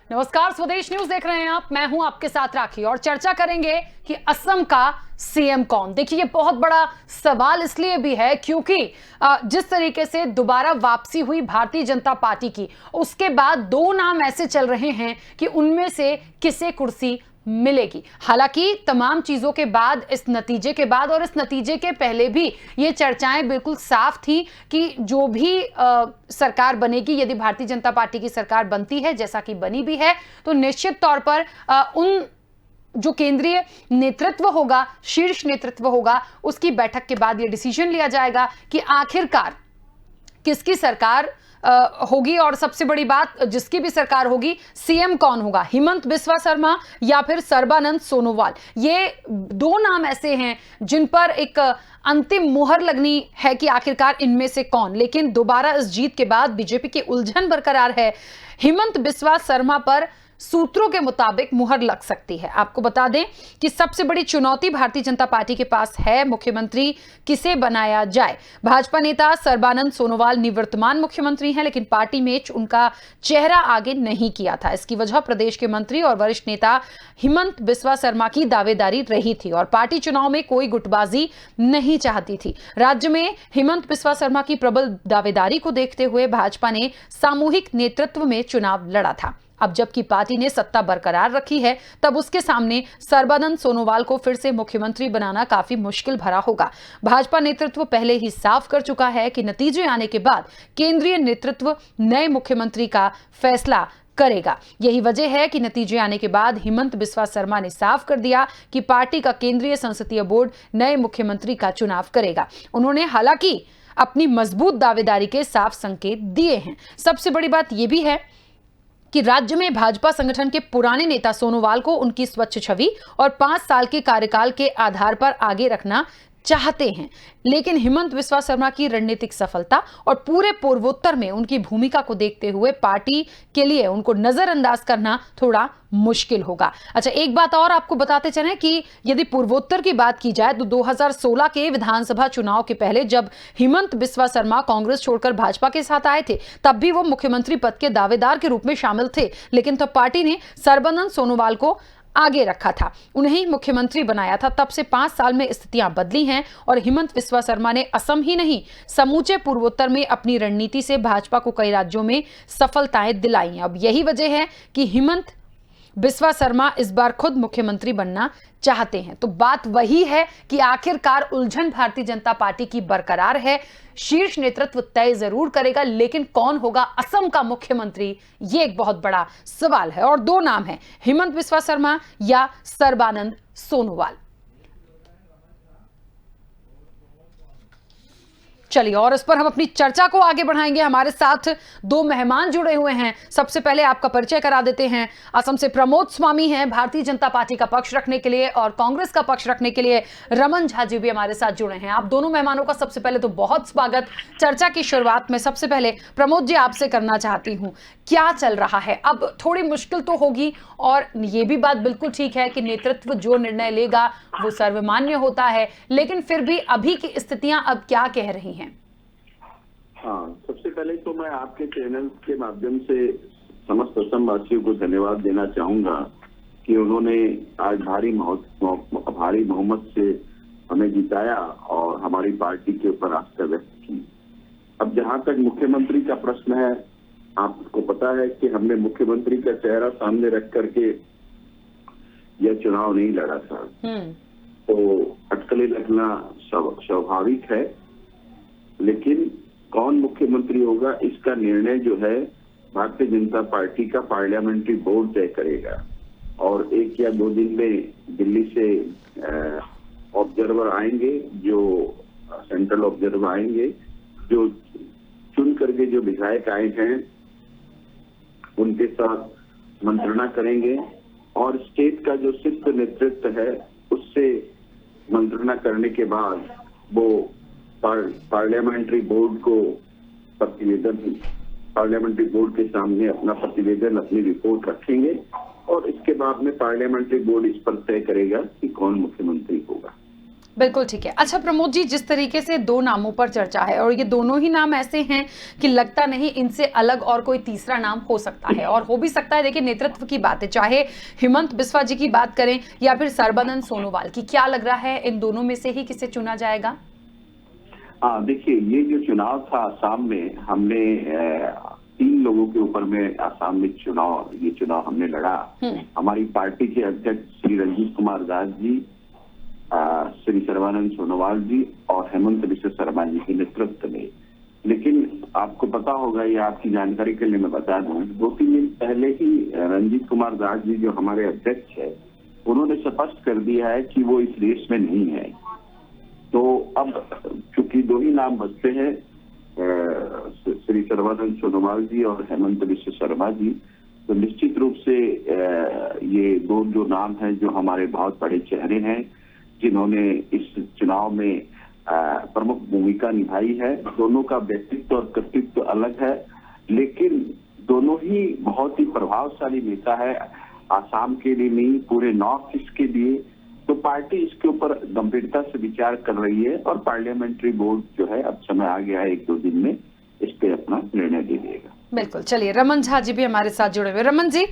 नमस्कार, स्वदेश न्यूज देख रहे हैं आप। मैं हूं आपके साथ राखी और चर्चा करेंगे कि असम का सीएम कौन। देखिए, ये बहुत बड़ा सवाल इसलिए भी है क्योंकि जिस तरीके से दोबारा वापसी हुई भारतीय जनता पार्टी की, उसके बाद दो नाम ऐसे चल रहे हैं कि उनमें से किसे कुर्सी मिलेगी। हालांकि तमाम चीजों के बाद, इस नतीजे के बाद और इस नतीजे के पहले भी ये चर्चाएं बिल्कुल साफ थी कि जो भी सरकार बनेगी, यदि भारतीय जनता पार्टी की सरकार बनती है, जैसा कि बनी भी है, तो निश्चित तौर पर उन जो केंद्रीय नेतृत्व होगा, शीर्ष नेतृत्व होगा, उसकी बैठक के बाद यह डिसीजन लिया जाएगा कि आखिरकार किसकी सरकार होगी। और सबसे बड़ी बात, जिसकी भी सरकार होगी, सीएम कौन होगा, हिमंत बिस्वा शर्मा या फिर सर्बानंद सोनोवाल। ये दो नाम ऐसे हैं जिन पर एक अंतिम मुहर लगनी है कि आखिरकार इनमें से कौन। लेकिन दोबारा इस जीत के बाद बीजेपी की उलझन बरकरार है। हिमंत बिस्वा शर्मा पर सूत्रों के मुताबिक मुहर लग सकती है। आपको बता दें कि सबसे बड़ी चुनौती भारतीय जनता पार्टी के पास है, मुख्यमंत्री किसे बनाया जाए। भाजपा नेता सर्बानंद सोनोवाल निवर्तमान मुख्यमंत्री हैं, लेकिन पार्टी में उनका चेहरा आगे नहीं किया था। इसकी वजह प्रदेश के मंत्री और वरिष्ठ नेता हिमंत बिस्वा शर्मा की दावेदारी रही थी और पार्टी चुनाव में कोई गुटबाजी नहीं चाहती थी। राज्य में हिमंत बिस्वा शर्मा की प्रबल दावेदारी को देखते हुए भाजपा ने सामूहिक नेतृत्व में चुनाव लड़ा था। अब जबकि पार्टी ने सत्ता बरकरार रखी है, तब उसके सामने सर्बानंद सोनोवाल को फिर से मुख्यमंत्री बनाना काफी मुश्किल भरा होगा। भाजपा नेतृत्व पहले ही साफ कर चुका है कि नतीजे आने के बाद केंद्रीय नेतृत्व नए मुख्यमंत्री का फैसला करेगा। यही वजह है कि नतीजे आने के बाद हिमंत बिस्वा शर्मा ने साफ कर दिया कि पार्टी का केंद्रीय संसदीय बोर्ड नए मुख्यमंत्री का चुनाव करेगा। उन्होंने हालांकि अपनी मजबूत दावेदारी के साफ संकेत दिए हैं। सबसे बड़ी बात यह भी है कि राज्य में भाजपा संगठन के पुराने नेता सोनोवाल को उनकी स्वच्छ छवि और 5 साल के कार्यकाल के आधार पर आगे रखना चाहते हैं, लेकिन हिमंत बिस्वा शर्मा की रणनीतिक सफलता और पूरे पूर्वोत्तर में उनकी भूमिका को देखते हुए पार्टी के लिए उनको नजरअंदाज करना थोड़ा मुश्किल होगा। अच्छा, एक बात और आपको बताते चलें कि यदि पूर्वोत्तर की बात की जाए तो 2016 के विधानसभा चुनाव के पहले जब हिमंत बिस्वा शर्मा कांग्रेस छोड़कर भाजपा के साथ आए थे, तब भी वो मुख्यमंत्री पद के दावेदार के रूप में शामिल थे, लेकिन तब पार्टी ने सर्बानंद सोनोवाल को आगे रखा था, उन्हें मुख्यमंत्री बनाया था। तब से 5 साल में स्थितियां बदली हैं और हिमंत बिस्वा शर्मा ने असम ही नहीं, समूचे पूर्वोत्तर में अपनी रणनीति से भाजपा को कई राज्यों में सफलताएं दिलाई हैं। अब यही वजह है कि हिमंत बिस्वा शर्मा इस बार खुद मुख्यमंत्री बनना चाहते हैं। तो बात वही है कि आखिरकार उलझन भारतीय जनता पार्टी की बरकरार है। शीर्ष नेतृत्व तय जरूर करेगा, लेकिन कौन होगा असम का मुख्यमंत्री, ये एक बहुत बड़ा सवाल है। और दो नाम हैं, हिमंत बिस्वा शर्मा या सर्बानंद सोनोवाल। चलिए, और इस पर हम अपनी चर्चा को आगे बढ़ाएंगे। हमारे साथ दो मेहमान जुड़े हुए हैं। सबसे पहले आपका परिचय करा देते हैं। असम से प्रमोद स्वामी हैं, भारतीय जनता पार्टी का पक्ष रखने के लिए, और कांग्रेस का पक्ष रखने के लिए रमन झा जी भी हमारे साथ जुड़े हैं। आप दोनों मेहमानों का सबसे पहले तो बहुत स्वागत। चर्चा की शुरुआत में सबसे पहले प्रमोद जी आपसे करना चाहती हूं, क्या चल रहा है? अब थोड़ी मुश्किल तो होगी, और ये भी बात बिल्कुल ठीक है कि नेतृत्व जो निर्णय लेगा वो सर्वमान्य होता है, लेकिन फिर भी अभी की स्थितियां अब क्या कह रही हैं? हाँ, सबसे पहले तो मैं आपके चैनल के माध्यम से समस्त असमवासियों को धन्यवाद देना चाहूंगा कि उन्होंने आज भारी बहुमत से हमें जिताया और हमारी पार्टी के ऊपर आस्था व्यक्त की। अब जहां तक मुख्यमंत्री का प्रश्न है, आपको पता है कि हमने मुख्यमंत्री का चेहरा सामने रख करके यह चुनाव नहीं लड़ा था, तो अटकलें लगना स्वाभाविक है। लेकिन कौन मुख्यमंत्री होगा, इसका निर्णय जो है भारतीय जनता पार्टी का पार्लियामेंट्री बोर्ड तय करेगा। और 1 या 2 दिन में दिल्ली से ऑब्जर्वर आएंगे, जो सेंट्रल ऑब्जर्वर आएंगे, जो चुन करके जो विधायक आए हैं उनके साथ मंत्रणा करेंगे, और स्टेट का जो शीर्ष नेतृत्व है उससे मंत्रणा करने के बाद वो पार्लियामेंट्री बोर्ड को पार्लियामेंट्री बोर्ड के सामने अपना प्रतिवेदन, अपनी रिपोर्ट रखेंगे, और इसके बाद में पार्लियामेंट्री बोर्ड इस पर तय करेगा कि कौन मुख्यमंत्री होगा। बिल्कुल ठीक है। अच्छा प्रमोद जी, जिस तरीके से दो नामों पर चर्चा है और ये दोनों ही नाम ऐसे हैं कि लगता नहीं इनसे अलग और कोई तीसरा नाम हो सकता है और हो भी सकता है। देखिए नेतृत्व की बात है, चाहे हेमंत बिस्वा जी की बात करें या फिर सर्बानंद सोनोवाल की, क्या लग रहा है इन दोनों में से ही किसे चुना जाएगा? देखिए, ये जो चुनाव था आसाम में, हमने 3 लोगों के ऊपर में आसाम में ये चुनाव हमने लड़ा। हमारी पार्टी के अध्यक्ष श्री रंजीत कुमार दास जी, श्री सर्बानंद सोनोवाल जी और हेमंत बिस्वा शर्मा जी के नेतृत्व में। लेकिन आपको पता होगा, ये आपकी जानकारी के लिए मैं बता दूं, 2-3 दिन पहले ही रंजीत कुमार दास जी जो हमारे अध्यक्ष है, उन्होंने स्पष्ट कर दिया है कि वो इस रेस में नहीं है। तो अब चूंकि 2 ही नाम बचते हैं, श्री सर्बानंद सोनोवाल जी और हेमंत बिस्वा शर्मा जी, तो निश्चित रूप से ये 2 जो नाम हैं जो हमारे बहुत बड़े चेहरे हैं, जिन्होंने इस चुनाव में प्रमुख भूमिका निभाई है। दोनों का व्यक्तित्व और कृतित्व अलग है, लेकिन दोनों ही बहुत ही प्रभावशाली नेता है, आसाम के लिए नहीं पूरे नॉर्थ ईस्ट के लिए। तो पार्टी इसके ऊपर गंभीरता से विचार कर रही है और पार्लियामेंट्री बोर्ड जो है, अब समय आ गया है 1-2 दिन में इस पे अपना निर्णय दे देगा। बिल्कुल। चलिए, रमन झा जी भी हमारे साथ जुड़े हुए। रमन जी,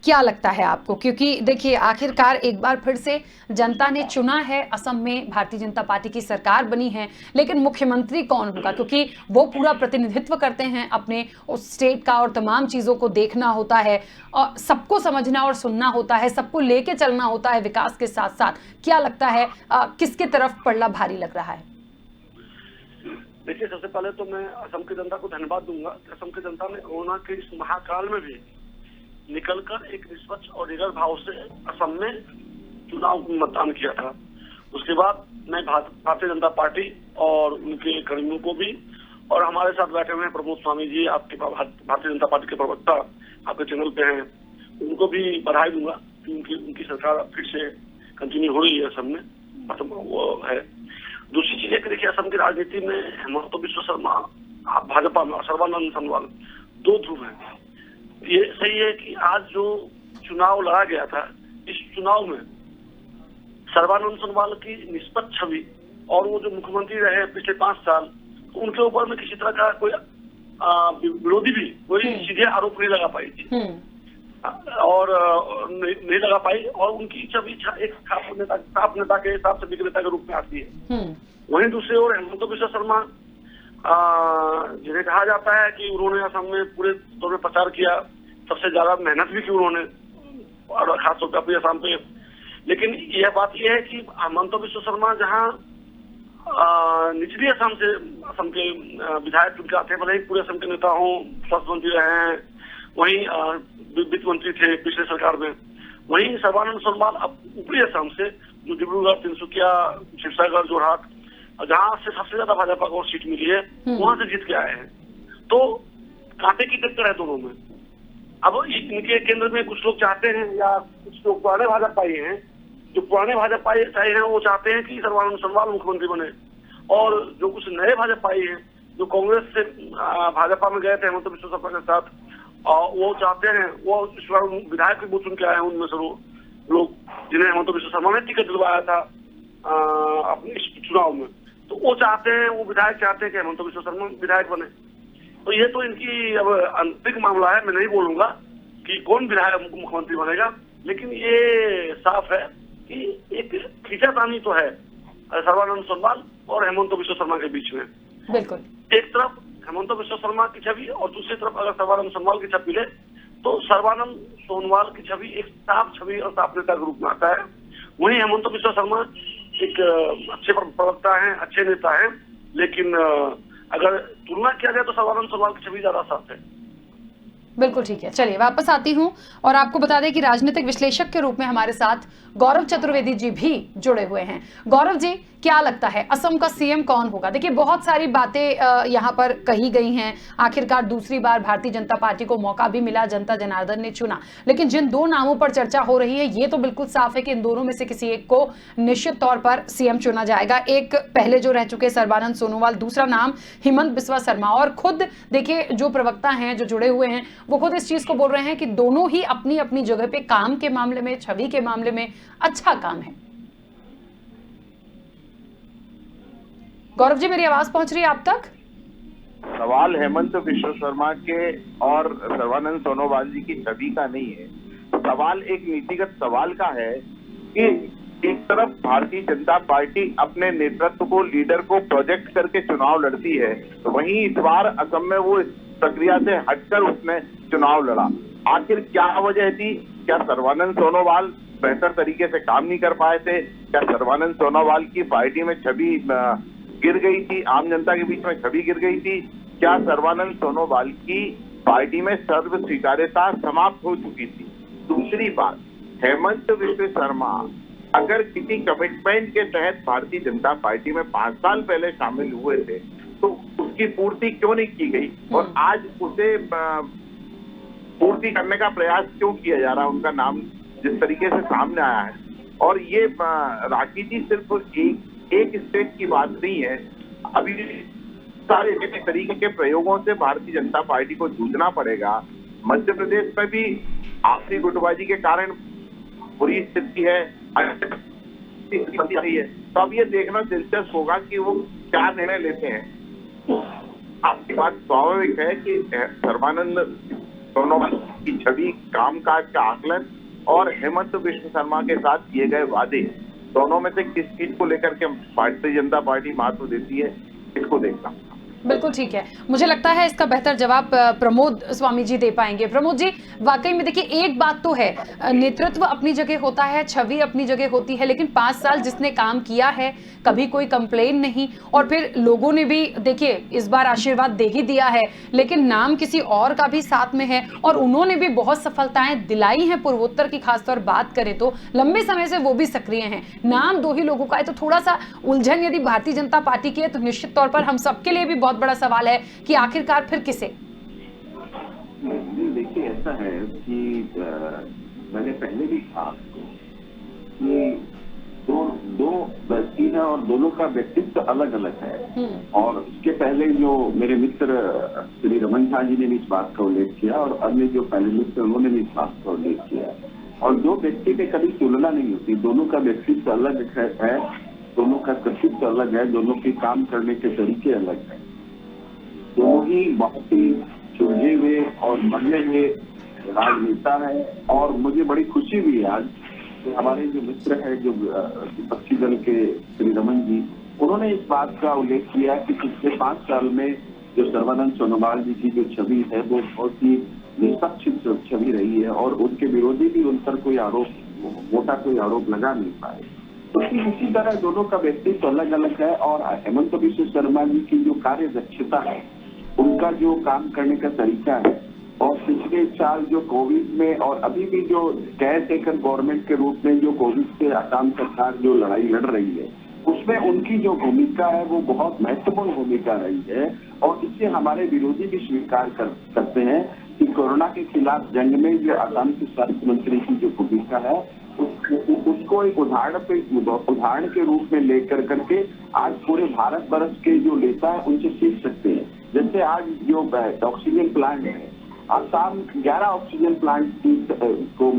क्या लगता है आपको, क्योंकि देखिए आखिरकार एक बार फिर से जनता ने चुना है, असम में भारतीय जनता पार्टी की सरकार बनी है, लेकिन मुख्यमंत्री कौन होगा, क्योंकि वो पूरा प्रतिनिधित्व करते हैं अपने उस स्टेट का और तमाम चीज़ों को देखना होता है और सबको समझना और सुनना होता है, सबको लेके चलना होता है विकास के साथ साथ। क्या लगता है किसकी तरफ पड़ला भारी लग रहा है? देखिए, सबसे पहले तो मैं असम की जनता को धन्यवाद दूंगा। असम की जनता ने कोरोना के इस महाकाल में भी निकलकर एक निष्पक्ष और निडर भाव से असम में चुनाव मतदान किया था। उसके बाद मैं भारतीय जनता पार्टी और उनके कर्मियों को भी, और हमारे साथ बैठे हुए हैं प्रमोद स्वामी जी, आपके भारतीय जनता पार्टी के प्रवक्ता आपके चैनल पे हैं, उनको भी बधाई दूंगा कि उनकी सरकार फिर से कंटिन्यू हो रही है असम में। असम वो है। दूसरी चीज है कि देखिए, असम की राजनीति में हेमंत बिस्वा शर्मा, भाजपा में, और सर्बानंद सोनोवाल 2 ध्रुव हैं। ये सही है कि आज जो चुनाव लड़ा गया था, इस चुनाव में सर्बानंद सोनोवाल की निष्पक्ष छवि और वो जो मुख्यमंत्री रहे पिछले 5 साल, तो उनके ऊपर में किसी तरह का कोई विरोधी भी कोई सीधे आरोप नहीं लगा पाई थी और नहीं लगा पाई, और उनकी छवि एक साफ नेता के हिसाब से नेता के रूप में आती है। वहीं दूसरी ओर हेमंत बिस्वा शर्मा, जिन्हें कहा जाता है कि उन्होंने असम में पूरे तौर पर प्रचार किया, सबसे ज्यादा मेहनत भी की उन्होंने, और खासतौर पर अपने असम पे। लेकिन यह बात यह है कि हेमंत बिस्वा शर्मा जहाँ निचली असम के विधायक चुनकर आते हैं, भले ही पूरे असम के नेता हों, स्वास्थ्य मंत्री रहे हैं, वहीं वित्त मंत्री थे पिछले सरकार में, वहीं सर्बानंद सोनोवाल अब ऊपरी असम से, जो डिब्रूगढ़, तिनसुकिया, शिवसागर, जोरहाट, जहाँ से सबसे ज्यादा भाजपा को सीट मिली है, वहां से जीत के आए हैं। तो कांटे की टक्कर है दोनों में। अब इनके केंद्र में कुछ लोग चाहते हैं, या कुछ लोग पुराने भाजपाई हैं, जो पुराने भाजपाई हैं वो चाहते हैं कि सर्बानंद सोनोवाल मुख्यमंत्री बने, और जो कुछ नए भाजपाई हैं जो कांग्रेस से भाजपा में गए थे हेमंत बिस्वा शर्मा के साथ, वो चाहते हैं, वो इस बार विधायक भी चुन के आए हैं उनमें से लोग जिन्हें हेमंत बिस्वा शर्मा ने टिकट दिलवाया था अपने इस चुनाव में, तो वो चाहते हैं, वो विधायक चाहते हैं कि हेमंत बिस्वा शर्मा विधायक बने। तो ये तो इनकी अब आंतरिक मामला है, मैं नहीं बोलूंगा कि कौन विधायक मुख्यमंत्री बनेगा, लेकिन ये साफ है कि एक खींचातानी तो है सर्बानंद सोनोवाल और हेमंत बिस्वा शर्मा के बीच में। बिल्कुल, एक तरफ हेमंत बिस्वा शर्मा की छवि और दूसरी तरफ अगर सर्बानंद सोनोवाल की छवि मिले, तो सर्बानंद सोनोवाल की छवि एक साफ छवि और साफ नेता के रूप में आता है। वहीं हेमंत बिस्वा शर्मा एक अच्छे प्रवक्ता हैं, अच्छे नेता हैं, लेकिन अगर तुलना किया जाए तो सर्बानंद सोनोवाल की छवि ज्यादा साफ है। बिल्कुल ठीक है। चलिए वापस आती हूं और आपको बता दें कि राजनीतिक विश्लेषक के रूप में हमारे साथ गौरव चतुर्वेदी जी भी जुड़े हुए हैं। गौरव जी, क्या लगता है असम का सीएम कौन होगा? देखिए बहुत सारी बातें यहाँ पर कही गई हैं, आखिरकार दूसरी बार भारतीय जनता पार्टी को मौका भी मिला, जनता जनार्दन ने चुना, लेकिन जिन 2 नामों पर चर्चा हो रही है ये तो बिल्कुल साफ है कि इन दोनों में से किसी एक को निश्चित तौर पर सीएम चुना जाएगा। एक पहले जो रह चुके सर्बानंद सोनोवाल, दूसरा नाम हेमंत बिस्वा शर्मा, और खुद देखिए जो प्रवक्ता हैं जो जुड़े हुए हैं वो खुद इस चीज को बोल रहे हैं कि दोनों ही अपनी अपनी जगह पे काम के मामले में, छवि के मामले में अच्छा काम है। गौरव जी, मेरी आवाज पहुंच रही है आप तक? सवाल हेमंत विश्व शर्मा के और सर्बानंद सोनोवाल जी की छवि का नहीं है। सवाल एक नीतिगत सवाल का है कि एक तरफ भारतीय जनता पार्टी अपने नेतृत्व को, लीडर को प्रोजेक्ट करके चुनाव लड़ती है, तो वहीं इस बार असम में वो इस प्रक्रिया से हटकर उसने चुनाव लड़ा। आखिर क्या वजह थी? क्या सर्बानंद सोनोवाल बेहतर तरीके से काम नहीं कर पाए थे? क्या सर्बानंद सोनोवाल की पार्टी में छवि गिर गई थी, आम जनता के बीच में छवि गिर गई थी? क्या सर्बानंद सोनोवाल की पार्टी में सर्व स्वीकार्यता समाप्त हो चुकी थी? दूसरी बात, हेमंत विश्व शर्मा अगर किसी कमिटमेंट के तहत भारतीय जनता पार्टी में 5 साल पहले शामिल हुए थे तो उसकी पूर्ति क्यों नहीं की गई, और आज उसे पूर्ति करने का प्रयास क्यों किया जा रहा है? उनका नाम जिस तरीके से सामने आया है, और ये राखी जी सिर्फ एक स्टेट की बात नहीं है। अभी सारे तरीके के प्रयोगों से भारतीय जनता पार्टी को जूझना पड़ेगा। मध्य प्रदेश में भी आपसी गुटबाजी के कारण बुरी स्थिति है, तो अब ये देखना दिलचस्प होगा कि वो क्या निर्णय लेते हैं। आपकी बात स्वाभाविक है कि सर्बानंद सोनोवाल की छवि, कामकाज का आकलन और हेमंत विश्व शर्मा के साथ किए गए वादे, दोनों में से किस चीज को लेकर के भारतीय जनता पार्टी महत्व देती है, इसको देखना। बिल्कुल ठीक है। मुझे लगता है इसका बेहतर जवाब प्रमोद स्वामी जी दे पाएंगे। प्रमोद जी, वाकई में देखिए, एक बात तो है, नेतृत्व अपनी जगह होता है, छवि अपनी जगह होती है, लेकिन 5 साल जिसने काम किया है, कभी कोई कंप्लेन नहीं, और फिर लोगों ने भी देखिए इस बार आशीर्वाद दे ही दिया है, लेकिन नाम किसी और का भी साथ में है, और उन्होंने भी बहुत सफलताएं दिलाई हैं पूर्वोत्तर की। खासतौर बात करें तो लंबे समय से वो भी सक्रिय हैं। नाम 2 ही लोगों का है, तो थोड़ा सा उलझन यदि भारतीय जनता पार्टी की है, तो निश्चित तौर पर हम सबके लिए भी बहुत बड़ा सवाल है कि आखिरकार फिर किसे? देखिए, ऐसा है कि मैंने पहले भी कहा कि दो व्यक्ति हैं और दोनों का व्यक्तित्व अलग अलग है। और इसके पहले जो मेरे मित्र श्री रमन झा जी ने भी इस बात का उल्लेख किया, और अन्य जो पैनलिस्ट हैं उन्होंने भी इस बात का उल्लेख किया। और दो व्यक्ति की कभी तुलना नहीं होती, दोनों का व्यक्तित्व अलग है, दोनों का कर्तव्य अलग है, दोनों के काम करने के तरीके अलग है। दोनों ही बहुत ही सुलझे हुए और मरे हुए राजनेता है। और मुझे बड़ी खुशी भी है आज कि हमारे जो मित्र है, जो विपक्षी दल के श्री रमन जी, उन्होंने इस बात का उल्लेख किया कि पिछले 5 साल में जो सर्बानंद सोनोवाल जी की जो छवि है वो बहुत ही निष्पक्ष छवि रही है, और उनके विरोधी भी उन पर कोई मोटा कोई आरोप लगा नहीं पाए। तो इसी तरह दोनों का व्यक्तित्व अलग अलग है। और हेमंत विश्व शर्मा जी की जो कार्य दक्षता है, उनका जो काम करने का तरीका है, और पिछले साल जो कोविड में और अभी भी जो केयर टेकर गवर्नमेंट के रूप में जो कोविड से असम सरकार जो लड़ाई लड़ रही है, उसमें उनकी जो भूमिका है वो बहुत महत्वपूर्ण भूमिका रही है। और इससे हमारे विरोधी भी स्वीकार करते हैं कि कोरोना के खिलाफ जंग में जो असम के स्वास्थ्य मंत्री की जो भूमिका है उसको एक उदाहरण के रूप में लेकर करके आज पूरे भारत वर्ष के जो नेता है उनसे सीख सकते हैं। जैसे आज जो ऑक्सीजन प्लांट है, असम 11 ऑक्सीजन प्लांट को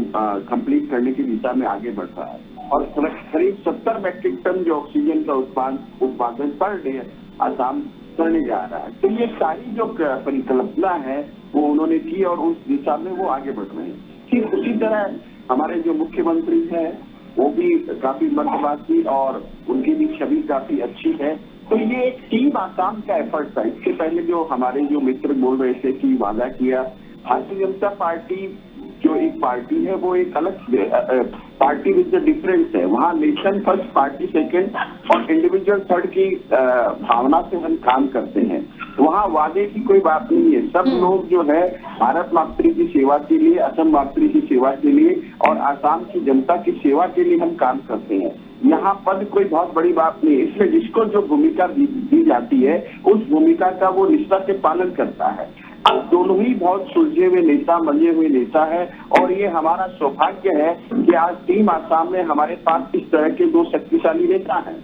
कंप्लीट करने की दिशा में आगे बढ़ रहा है, और करीब 70 मैट्रिक टन जो ऑक्सीजन का उत्पादन पर डे असम करने जा रहा है। तो ये सारी जो परिकल्पना है वो उन्होंने की, और उस दिशा में वो आगे बढ़ रहे हैं। ठीक उसी तरह हमारे जो मुख्यमंत्री हैं वो भी काफी मध्यवासी और उनकी भी छवि काफी अच्छी है। तो ये एक टीम आसाम का एफर्ट था। इसके पहले जो हमारे जो मित्र बोल रहे थे कि वादा किया, भारतीय जनता पार्टी जो एक पार्टी है वो एक अलग पार्टी विद द डिफरेंस है। वहाँ नेशन फर्स्ट, पार्टी सेकंड और इंडिविजुअल थर्ड की भावना से हम काम करते हैं। वहाँ वादे की कोई बात नहीं है। सब लोग जो है भारत मातृ की सेवा के लिए, असम मातृ की सेवा के लिए और आसाम की जनता की सेवा के लिए हम काम करते हैं। यहाँ पद कोई बहुत बड़ी बात नहीं है। इसमें जिसको जो भूमिका दी जाती है उस भूमिका का वो निष्ठा से पालन करता है। अब दोनों ही बहुत सुलझे हुए नेता, मजे हुए नेता है, और ये हमारा सौभाग्य है कि आज टीम आसाम में हमारे पास इस तरह के 2 शक्तिशाली नेता हैं।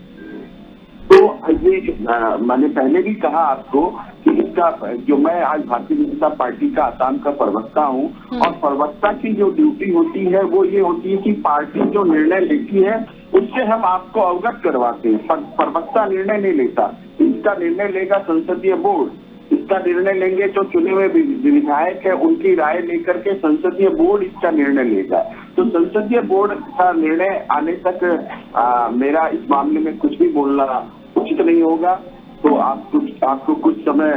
तो ये मैंने पहले भी कहा आपको कि इसका जो मैं आज भारतीय जनता पार्टी का आसाम का प्रवक्ता हूँ, और प्रवक्ता की जो ड्यूटी होती है वो ये होती है कि पार्टी जो निर्णय लेती है उससे हम आपको अवगत करवाते हैं। प्रवक्ता निर्णय नहीं लेता। इसका निर्णय लेगा संसदीय बोर्ड, इसका निर्णय लेंगे जो चुने हुए विधायक है, उनकी राय लेकर के संसदीय बोर्ड इसका निर्णय लेगा। तो संसदीय बोर्ड का निर्णय आने तक मेरा इस मामले में कुछ भी बोलना उचित नहीं होगा। तो आपको कुछ समय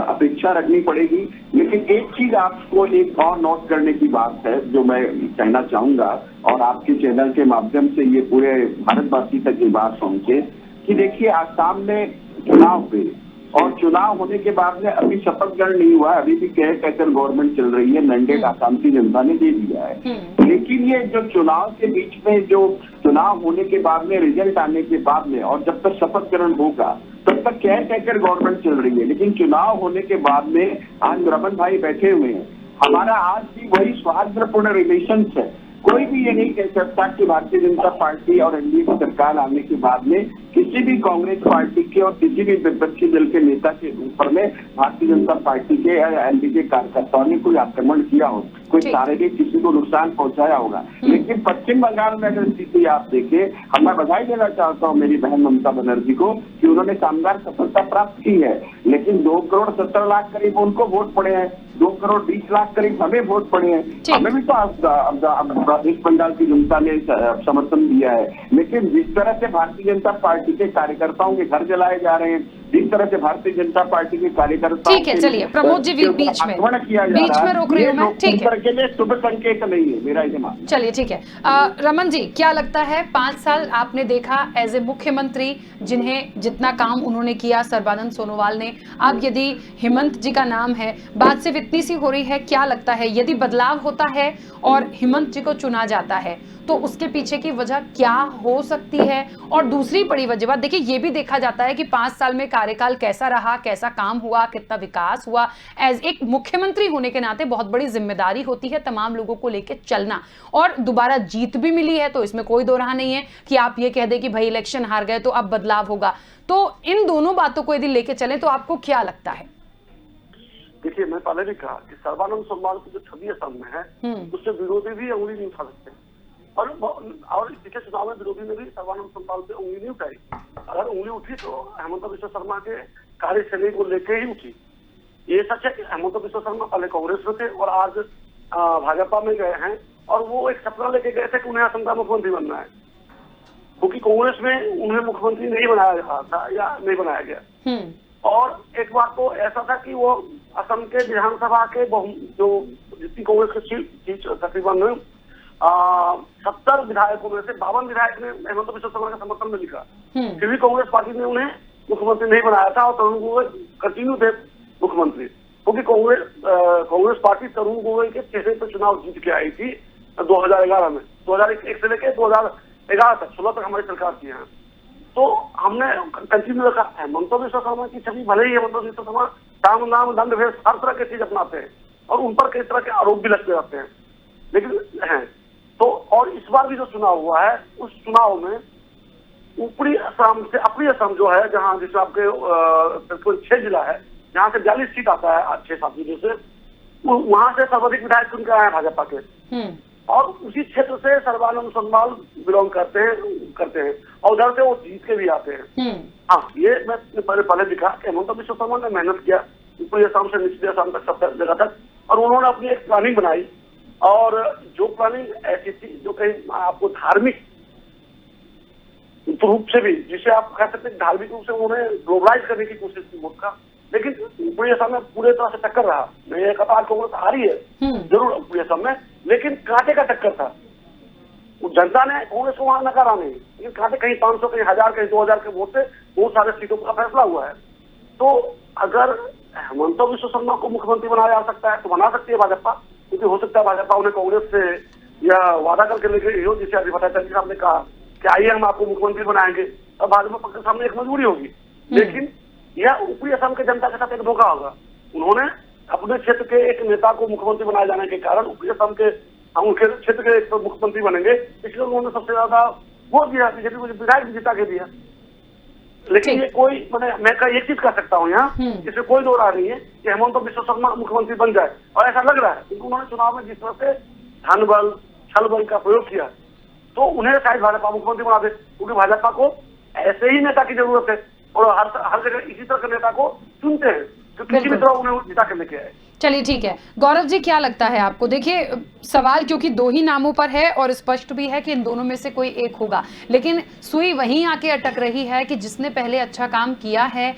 अपेक्षा रखनी पड़ेगी। लेकिन एक चीज आपको एक और नोट करने की बात है जो मैं कहना चाहूंगा, और आपके चैनल के माध्यम से ये पूरे भारतवासी तक ये बात पहुंचे कि देखिए आसाम में चुनाव हुए और चुनाव होने के बाद में अभी शपथ ग्रहण नहीं हुआ है, अभी भी केयर टेकर गवर्नमेंट चल रही है, मैंडेट आसाम की जनता ने दे दिया है। लेकिन ये जो चुनाव के बीच में जो चुनाव होने के बाद में रिजल्ट आने के बाद में और जब तक शपथ ग्रहण होगा तब तक केयर टेकर गवर्नमेंट चल रही है। लेकिन चुनाव होने के बाद में आज रमन भाई बैठे हुए हैं, हमारा आज भी वही सौहार्दपूर्ण रिलेशन है। कोई भी ये नहीं कह सकता कि भारतीय जनता पार्टी और एनडीए की सरकार आने के बाद में किसी भी कांग्रेस पार्टी के और किसी भी विपक्षी दल के नेता के ऊपर में भारतीय जनता पार्टी के या एनडीए के कार्यकर्ताओं ने कोई आक्रमण किया हो, कोई शारीरिक किसी को नुकसान पहुंचाया होगा। लेकिन पश्चिम बंगाल में अगर स्थिति आप देखें, मैं बधाई देना चाहता हूं मेरी बहन ममता बनर्जी को कि उन्होंने शानदार सफलता प्राप्त की है। लेकिन 2 करोड़ 70 लाख करीब उनको वोट पड़े हैं, 2 करोड़ 20 लाख करीब हमें वोट पड़े हैं। हमें भी तो वेस्ट बंगाल की जनता ने समर्थन दिया है। लेकिन जिस तरह से भारतीय जनता पार्टी के कार्यकर्ताओं के घर जलाए जा रहे हैं, जिस तरह से भारतीय जनता पार्टी के कार्यकर्ताओं ठीक है, चलिए प्रमोद जी बीच में रोक रही हूँ मैं, ठीक है, के लिए शुभ संकेत नहीं है मेरा ये मानना। चलिए ठीक है। रमन जी क्या लगता है 5 साल आपने देखा एज ए मुख्यमंत्री, जिन्हें जितना काम उन्होंने किया सर्बानंद सोनोवाल ने, अब यदि हेमंत जी का नाम है, बात सिर्फ इतनी सी हो रही है, क्या लगता है यदि बदलाव होता है और हेमंत जी को चुना जाता है तो उसके पीछे की वजह क्या हो सकती है? और दूसरी बड़ी वजह बात देखिए, ये भी देखा जाता है कि 5 साल में कार्यकाल कैसा रहा, कैसा काम हुआ, कितना विकास हुआ। एज एक मुख्यमंत्री होने के नाते बहुत बड़ी जिम्मेदारी होती है तमाम लोगों को लेकर चलना, और दोबारा जीत भी मिली है, तो इसमें कोई दो राह नहीं है कि आप ये कह दें कि भाई इलेक्शन हार गए तो अब बदलाव होगा। तो इन दोनों बातों को यदि लेके चलें तो आपको क्या लगता है? देखिए, मैं पहले भी कहा कि सर्बानंद सोनोवाल की जो छवि असम में है उससे विरोधी भी उंगली नहीं उठा सकते, और पिछले चुनाव में विरोधी ने भी सर्बानंद सोनोवाल पे उंगली नहीं उठाई। अगर उंगली उठी तो हेमंत बिश्व शर्मा के कार्यशैली को लेकर ही उठी। ये सच है कि हेमंत बिश्व शर्मा पहले कांग्रेस में थे और आज भाजपा में गए हैं, और वो एक सपना लेके गए थे कि उन्हें असम का मुख्यमंत्री बनना है, क्योंकि कांग्रेस में उन्हें मुख्यमंत्री नहीं बनाया गया था या नहीं बनाया गया। और एक बार तो ऐसा था कि वो असम के विधानसभा के जो जितनी कांग्रेस की सीट तकरीबन 70 विधायकों में से 52 विधायक ने हेमंत बिश्व शर्मा के समर्थन में लिखा, फिर भी कांग्रेस पार्टी ने उन्हें मुख्यमंत्री नहीं बनाया था, और तरुण गोगोई कंटिन्यू थे मुख्यमंत्री, क्योंकि कांग्रेस पार्टी तरुण गोगोई के चेहरे पर चुनाव जीत के आई थी 2011 में, 2001 से लेकर 2011 तक, 16 तक हमारी सरकार की है। तो हमने कंटिन्यू रखा। हेमंत बिश्व शर्मा की छवि भले ही हेमंत बिश्व शर्मा साम नाम दंड भेद हर तरह की चीज अपनाते हैं और उन पर कई तरह के आरोप भी लगते रहते हैं, लेकिन हैं तो। और इस बार भी जो चुनाव हुआ है उस चुनाव में ऊपरी असम से अपनी असम जो है, जहाँ जिसमें आपके 6 जिला है, जहाँ से 42 सीट आता है 6-7 जिलों से, वहां से सर्वाधिक विधायक चुन के आए हैं भाजपा के, और उसी क्षेत्र से सर्बानंद सोनोवाल बिलोंग करते हैं और उधर से वो जीत के भी आते हैं। हाँ, ये मैं पहले दिखा कि हेमंत बिश्व शर्मा ने मेहनत किया ऊपरी असम से निचले असम तक, सब जगह तक, और उन्होंने अपनी एक प्लानिंग बनाई, और जो प्लानिंग ऐसी थी जो कहीं आपको धार्मिक रूप से भी, जिसे आप कह सकते हैं धार्मिक रूप से उन्होंने ग्लोबलाइज करने की कोशिश की वोट का, लेकिन ऊपरी असम में पूरे तरह से टक्कर रहा। मैं ये कहता कांग्रेस हारी है जरूर ऊपरी असम में, लेकिन कांटे का टक्कर था। जनता ने कांग्रेस को वहां नकारा नहीं, लेकिन कांटे कहीं 500 कहीं 1000 कहीं 2000 के वोट से बहुत सारे सीटों का फैसला हुआ है। तो अगर हेमंत बिश्व शर्मा को मुख्यमंत्री बनाया जा सकता है तो बना सकती है भाजपा, क्योंकि हो सकता है भाजपा उन्हें कांग्रेस से या वादा करके लेके हो, जिसे अभी भट्टाचार्य साहब ने कहा कि आइए हम आपको मुख्यमंत्री बनाएंगे, अब भाजपा के सामने एक मजबूरी होगी। लेकिन यह ऊपरी असम के जनता के साथ एक धोखा होगा। उन्होंने अपने क्षेत्र के एक नेता को मुख्यमंत्री बनाए जाने के कारण ऊपरी असम के उनके क्षेत्र के एक मुख्यमंत्री बनेंगे, इसलिए उन्होंने सबसे ज्यादा वोट दिया, बीजेपी को विधायक जिता के दिया। लेकिन ये कोई मैं एक चीज कर सकता हूँ यहाँ, इसमें कोई दो राह नहीं है कि हेमंत बिश्व शर्मा मुख्यमंत्री बन जाए, और ऐसा लग रहा है क्योंकि उन्होंने चुनाव में जिस तरह से धन बल छल बल का प्रयोग किया, तो उन्हें शायद भाजपा मुख्यमंत्री बना दे, क्योंकि भाजपा को ऐसे ही नेता की जरूरत है और हर जगह इसी तरह के नेता को चुनते हैं जो किसी भी तरह उन्हें जिता के लेके आए। चलिए ठीक है, गौरव जी क्या लगता है आपको? देखिए सवाल क्योंकि दो ही नामों पर है और स्पष्ट भी है कि इन दोनों में से कोई एक होगा, लेकिन सुई वहीं आके अटक रही है कि जिसने पहले अच्छा काम किया है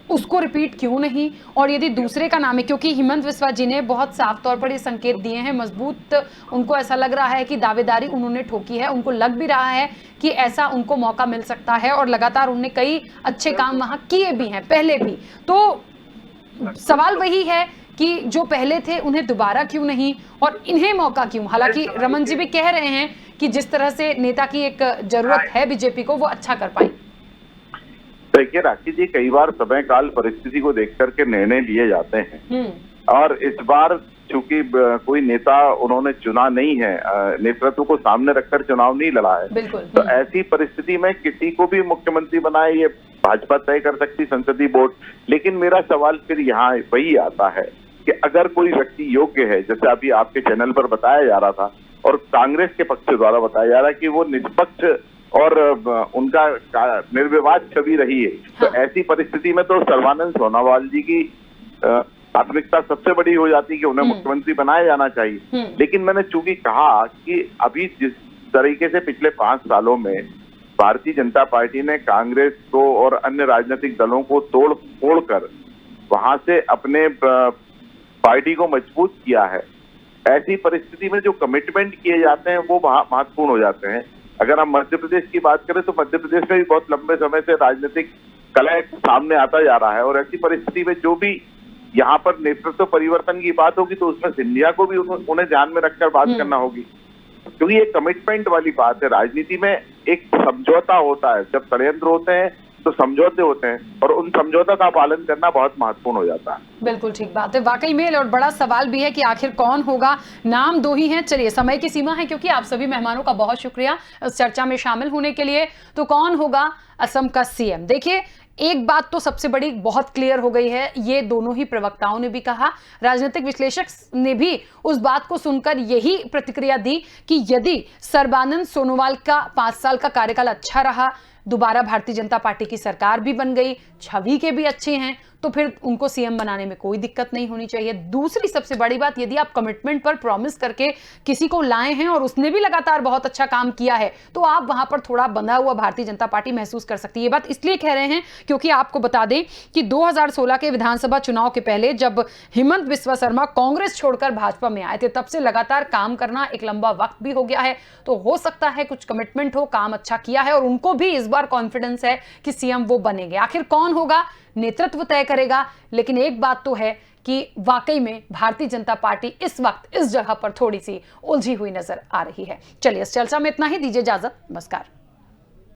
उसको रिपीट क्यों नहीं? और यदि दूसरे का नाम है, क्योंकि हेमंत बिस्वा जी ने बहुत साफ तौर पर ये संकेत दिए हैं, मजबूत उनको ऐसा लग रहा है कि दावेदारी उन्होंने ठोकी है, उनको लग भी रहा है कि ऐसा उनको मौका मिल सकता है और लगातार उन्होंने कई अच्छे काम वहां किए भी हैं पहले भी। तो सवाल वही है कि जो पहले थे उन्हें दोबारा क्यों नहीं और इन्हें मौका क्यों? हालांकि रमन जी भी कह रहे हैं कि जिस तरह से नेता की एक जरूरत है बीजेपी को, वो अच्छा कर पाई। देखिए राखी जी, कई बार समय काल परिस्थिति को देख करके निर्णय लिए जाते हैं और इस बार चूंकि कोई नेता उन्होंने चुना नहीं है, नेतृत्व को सामने रखकर चुनाव नहीं लड़ा है, तो ऐसी परिस्थिति में किसी को भी मुख्यमंत्री बनाए ये भाजपा तय कर सकती, संसदीय बोर्ड। लेकिन मेरा सवाल फिर यहाँ वही आता है कि अगर कोई व्यक्ति योग्य है, जैसे अभी आपके चैनल पर बताया जा रहा था और कांग्रेस के पक्ष द्वारा बताया जा रहा है कि वो निष्पक्ष और उनका निर्विवाद छवि रही है, तो ऐसी परिस्थिति में तो सर्बानंद सोनोवाल जी की प्राथमिकता सबसे बड़ी हो जाती है कि उन्हें मुख्यमंत्री बनाया जाना चाहिए। लेकिन मैंने चूंकि कहा कि अभी जिस तरीके से पिछले 5 सालों में भारतीय जनता पार्टी ने कांग्रेस को और अन्य राजनीतिक दलों को तोड़ फोड़ कर वहां से अपने पार्टी को मजबूत किया है, ऐसी परिस्थिति में जो कमिटमेंट किए जाते हैं वो महत्वपूर्ण हो जाते हैं। अगर हम मध्य प्रदेश की बात करें तो मध्य प्रदेश में भी बहुत लंबे समय से राजनीतिक कलह सामने आता जा रहा है और ऐसी परिस्थिति में जो भी यहाँ पर नेतृत्व परिवर्तन की बात होगी तो उसमें सिंधिया को भी उन्हें ध्यान में रखकर बात करना होगी, क्योंकि ये कमिटमेंट वाली बात है। राजनीति में एक समझौता होता है, जब षड्यंत्र होते हैं तो समझौते होते हैं और उन समझौता का पालन करना बहुत महत्वपूर्ण हो जाता है। बिल्कुल ठीक बात है, वाकई में। और बड़ा सवाल भी है कि आखिर कौन होगा। नाम 2 ही हैं। चलिए, समय की सीमा है क्योंकि आप सभी मेहमानों का बहुत शुक्रिया इस चर्चा में शामिल होने के लिए। तो कौन होगा असम का सीएम? देखिए, एक बात तो सबसे बड़ी बहुत क्लियर हो गई है, ये दोनों ही प्रवक्ताओं ने भी कहा, राजनीतिक विश्लेषक ने भी उस बात को सुनकर यही प्रतिक्रिया दी कि यदि सर्बानंद सोनोवाल का 5 साल का कार्यकाल अच्छा रहा, दोबारा भारतीय जनता पार्टी की सरकार भी बन गई, छवि के भी अच्छे हैं, तो फिर उनको सीएम बनाने में कोई दिक्कत नहीं होनी चाहिए। दूसरी सबसे बड़ी बात, यदि आप कमिटमेंट पर प्रॉमिस करके किसी को लाए हैं और उसने भी लगातार बहुत अच्छा काम किया है, तो आप वहां पर थोड़ा बंधा हुआ भारतीय जनता पार्टी महसूस कर सकती है। ये बात इसलिए कह रहे हैं क्योंकि आपको बता दें कि 2016 के विधानसभा चुनाव के पहले जब हेमंत बिस्वा शर्मा कांग्रेस छोड़कर भाजपा में आए थे, तब से लगातार काम करना एक लंबा वक्त भी हो गया है। तो हो सकता है कुछ कमिटमेंट हो, काम अच्छा किया है और उनको भी इस बार कॉन्फिडेंस है कि सीएम वो बनेंगे। आखिर कौन होगा, नेतृत्व तय करेगा। लेकिन एक बात तो है कि वाकई में भारतीय जनता पार्टी इस वक्त इस जगह पर थोड़ी सी उलझी हुई नजर आ रही है। चलिए, इस चर्चा में इतना ही। दीजिए इजाजत, नमस्कार।